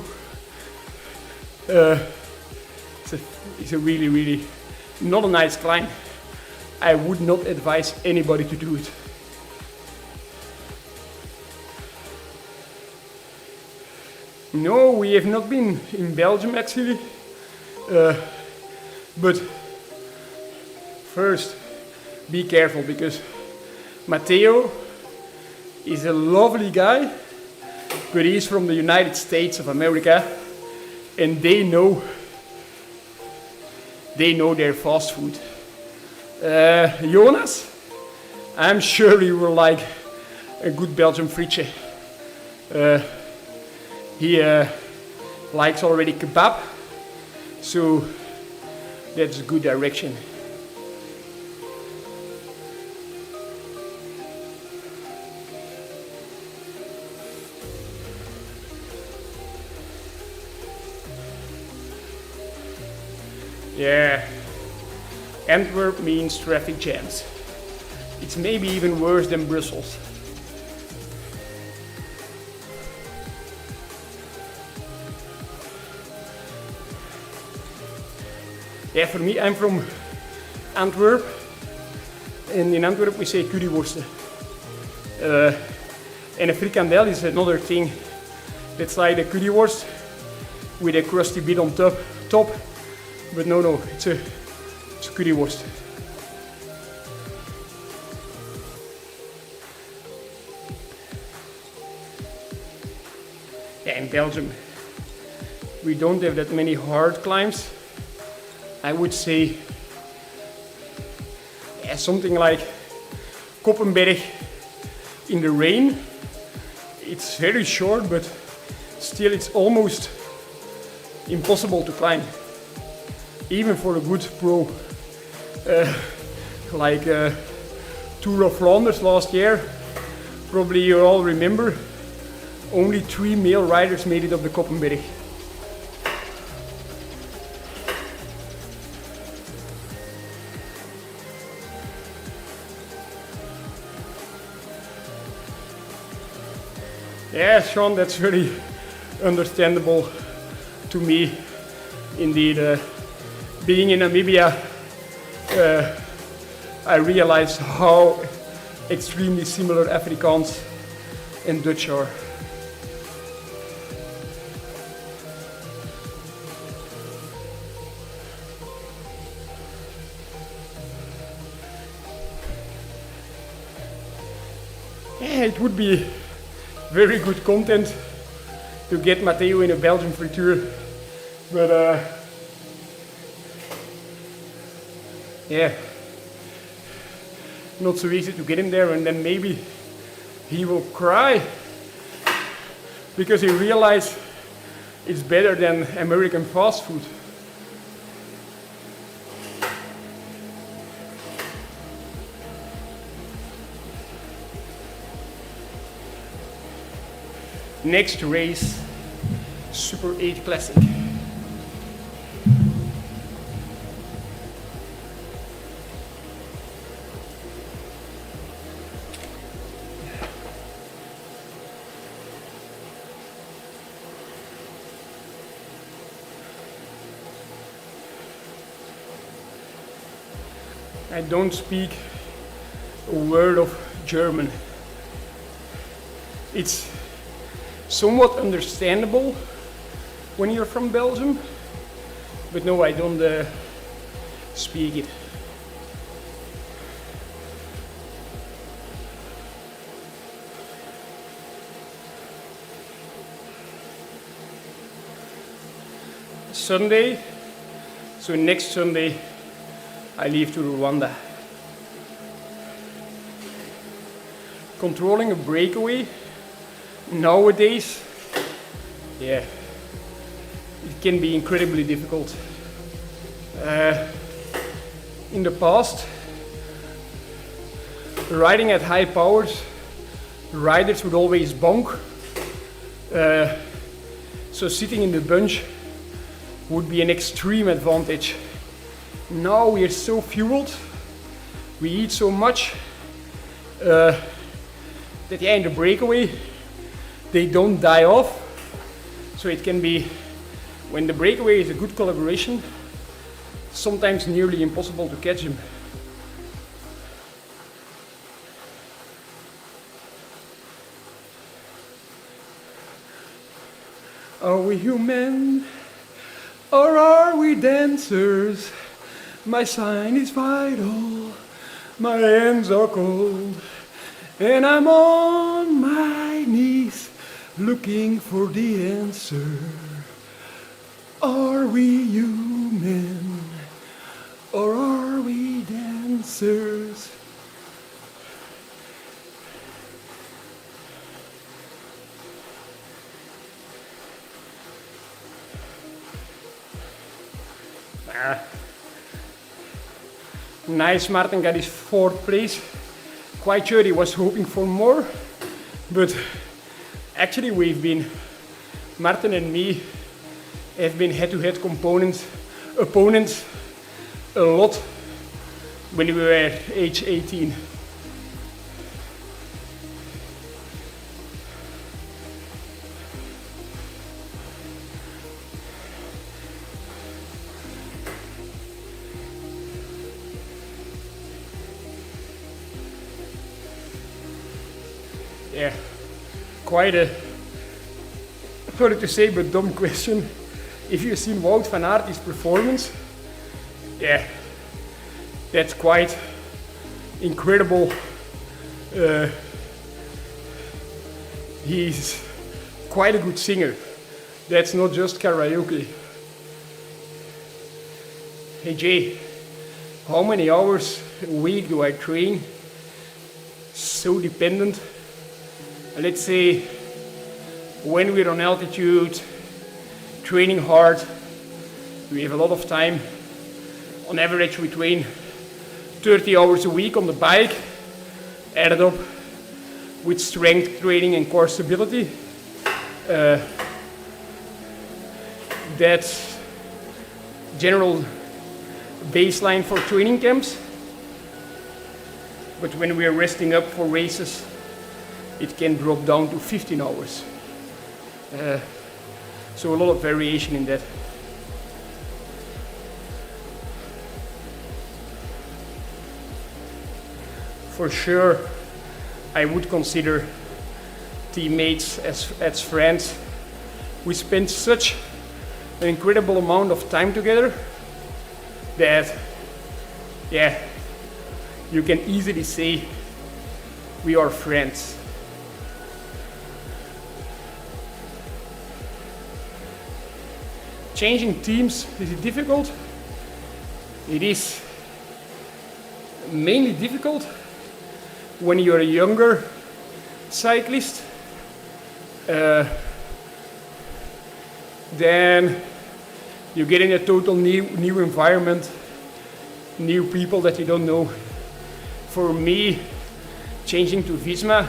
It's a really not a nice climb. I would not advise anybody to do it. No, we have not been in Belgium actually, but first be careful because Matteo is a lovely guy, but he's from the United States of America and they know their fast food. Jonas, I'm sure he will like a good Belgian frietje. He likes already kebab, so that's a good direction. Yeah, Antwerp means traffic jams. It's maybe even worse than Brussels. Yeah, for me, I'm from Antwerp, and in Antwerp we say curryworsten. And a frikandel is another thing. It's like a currywurst with a crusty bit on top. But no, it's a currywurst. Yeah, in Belgium, we don't have that many hard climbs. I would say something like Koppenberg in the rain. It's very short, but still it's almost impossible to climb. Even for a good pro. Like Tour of Flanders last year, probably you all remember, only 3 male riders made it up the Koppenberg. Yeah, Sean, that's very understandable to me. Indeed, being in Namibia, I realized how extremely similar Afrikaans and Dutch are. Yeah, it would be very good content to get Matteo in a Belgian frituur, but yeah, not so easy to get him there, and then maybe he will cry because he realized it's better than American fast food. Next race, Super 8 Classic. I don't speak a word of German. It's somewhat understandable when you're from Belgium, but no, I don't speak it. Sunday, so next Sunday, I leave to Rwanda. Controlling a breakaway nowadays, yeah, it can be incredibly difficult. In the past, riding at high powers, riders would always bonk. So sitting in the bunch would be an extreme advantage. Now we are so fueled, we eat so much, that yeah, in the breakaway, they don't die off. So it can be, when the breakaway is a good collaboration, sometimes nearly impossible to catch them. Are we human or are we dancers? My sign is vital, my hands are cold, and I'm on my knees looking for the answer. Are we human or are we dancers? Nice, Martin got his 4th place. Quite sure he was hoping for more, but actually Martin and me have been head-to-head opponents a lot when we were age 18. Yeah, quite a, sorry to say, but dumb question. If you've seen Wout van Aert's performance, yeah, that's quite incredible. He's quite a good singer. That's not just karaoke. Hey Jay, how many hours a week do I train? So dependent. Let's say when we're on altitude, training hard, we have a lot of time. On average, we train 30 hours a week on the bike, added up with strength training and core stability. That's general baseline for training camps. But when we are resting up for races, it can drop down to 15 hours. So a lot of variation in that. For sure, I would consider teammates as friends. We spend such an incredible amount of time together that, yeah, you can easily say we are friends. Changing teams, is it difficult? It is mainly difficult when you're a younger cyclist. Then you get in a total new environment, new people that you don't know. For me, changing to Visma,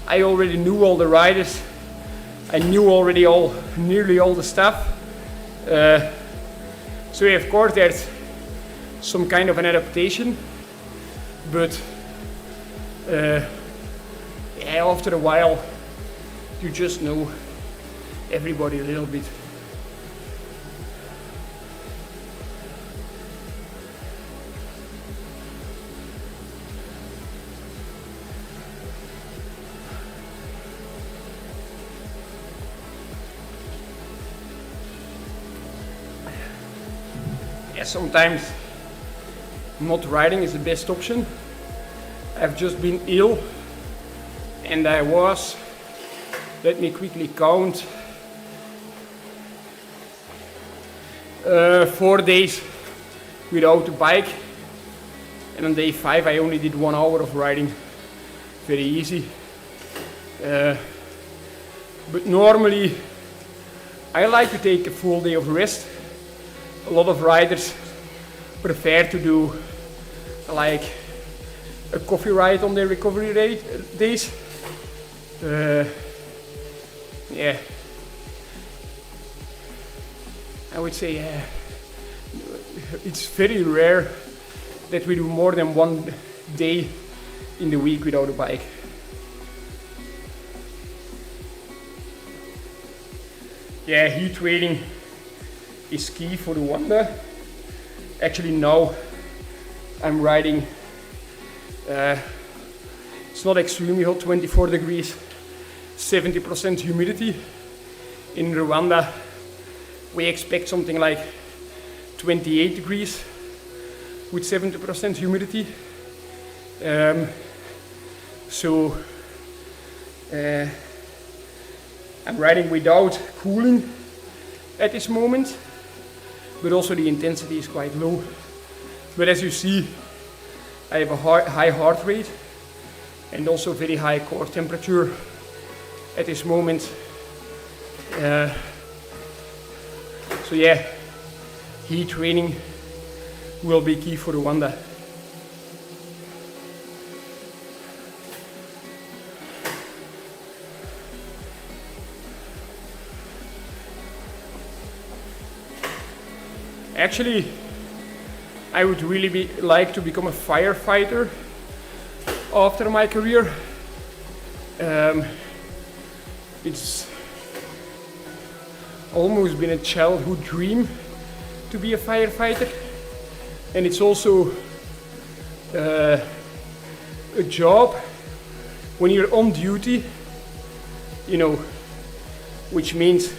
I already knew all the riders. I knew already nearly all the stuff. So yeah, of course there's some kind of an adaptation, but yeah, after a while you just know everybody a little bit. Yeah, sometimes not riding is the best option. I've just been ill and I was, let me quickly count, 4 days without a bike, and on day 5 I only did 1 hour of riding, very easy. But normally I like to take a full day of rest. A lot of riders prefer to do like a coffee ride on their recovery days. Yeah, I would say it's very rare that we do more than 1 day in the week without a bike. Yeah, heat training is key for the Wanda. Actually now I'm riding, it's not extremely hot, 24 degrees, 70% humidity. In Rwanda we expect something like 28 degrees with 70% humidity. So I'm riding without cooling at this moment, but also the intensity is quite low. But as you see, I have a high heart rate and also very high core temperature at this moment. So yeah, heat training will be key for Rwanda. Actually, I would really like to become a firefighter after my career. It's almost been a childhood dream to be a firefighter, and it's also a job when you're on duty, you know, which means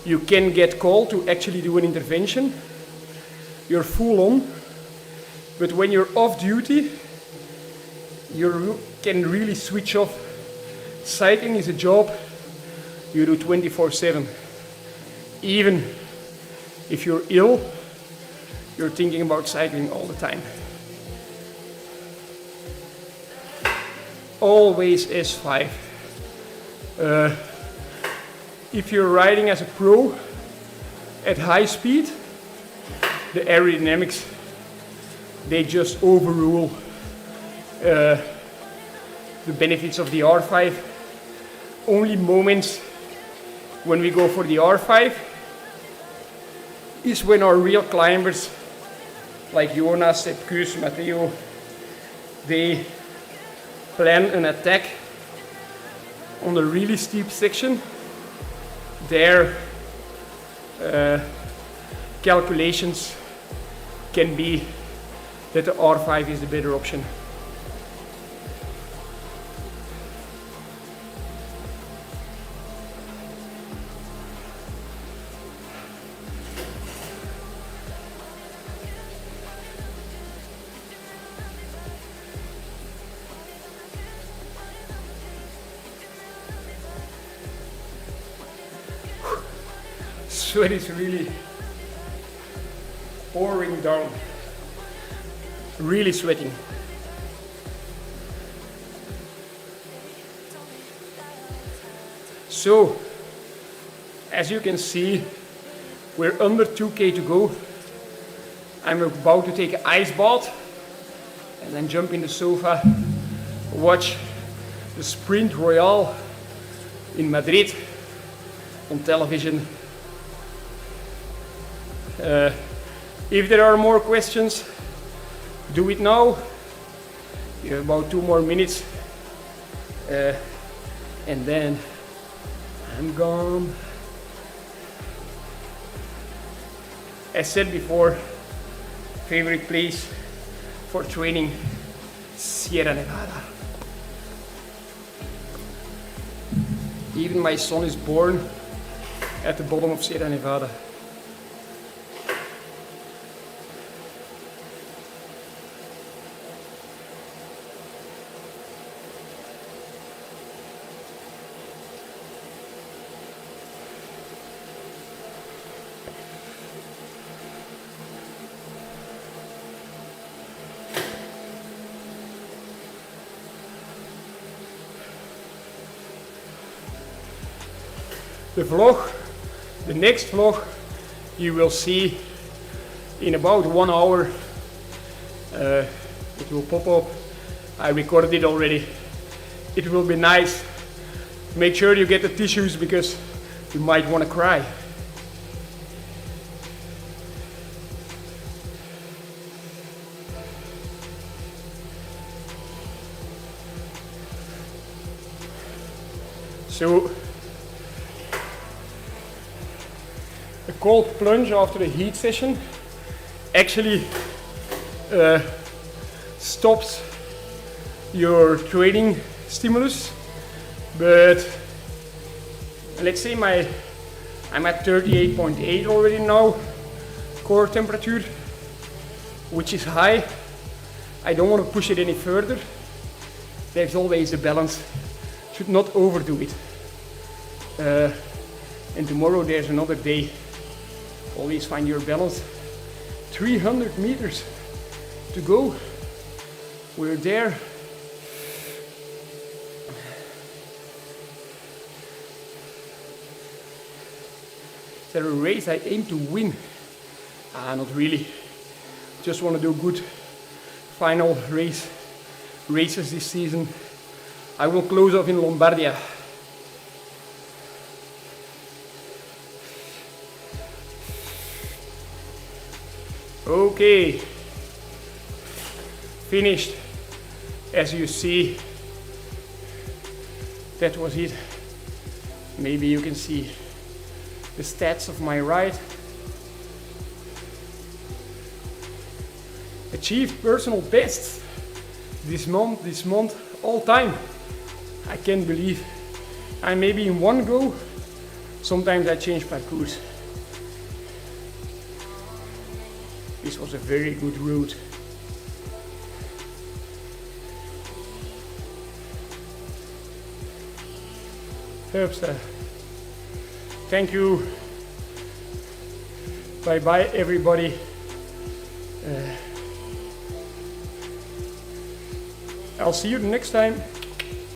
you can get called to actually do an intervention. You're full on, but when you're off duty, you can really switch off. Cycling is a job you do 24/7. Even if you're ill, you're thinking about cycling all the time. Always S5. If you're riding as a pro at high speed, the aerodynamics, they just overrule the benefits of the R5. Only moments when we go for the R5 is when our real climbers like Jonas, Epkus, Matteo, they plan an attack on a really steep section their calculations can be that the R5 is the better option. Sweat is really pouring down, really sweating. So, as you can see, we're under 2K to go. I'm about to take an ice bath and then jump in the sofa, watch the Sprint Royale in Madrid on television. If there are more questions, do it now. You have about 2 more minutes, and then I'm gone. As said before, favorite place for training, Sierra Nevada. Even my son is born at the bottom of Sierra Nevada. The next vlog you will see in about 1 hour. It will pop up. I recorded it already. It will be nice. Make sure you get the tissues because you might want to cry. So, a cold plunge after a heat session actually stops your training stimulus, but let's say I'm at 38.8 already now, core temperature, which is high. I don't want to push it any further. There's always a balance, should not overdo it. And tomorrow there's another day. Always find your balance. 300 meters to go. We're there. Is there a race I aim to win? Not really. Just want to do good final races this season. I will close off in Lombardia. Okay, finished. As you see, that was it. Maybe you can see the stats of my ride. Achieved personal best this month, all time. I can't believe. And maybe in one go, sometimes I change parcours. This was a very good route. Oops, thank you. Bye bye everybody. I'll see you the next time.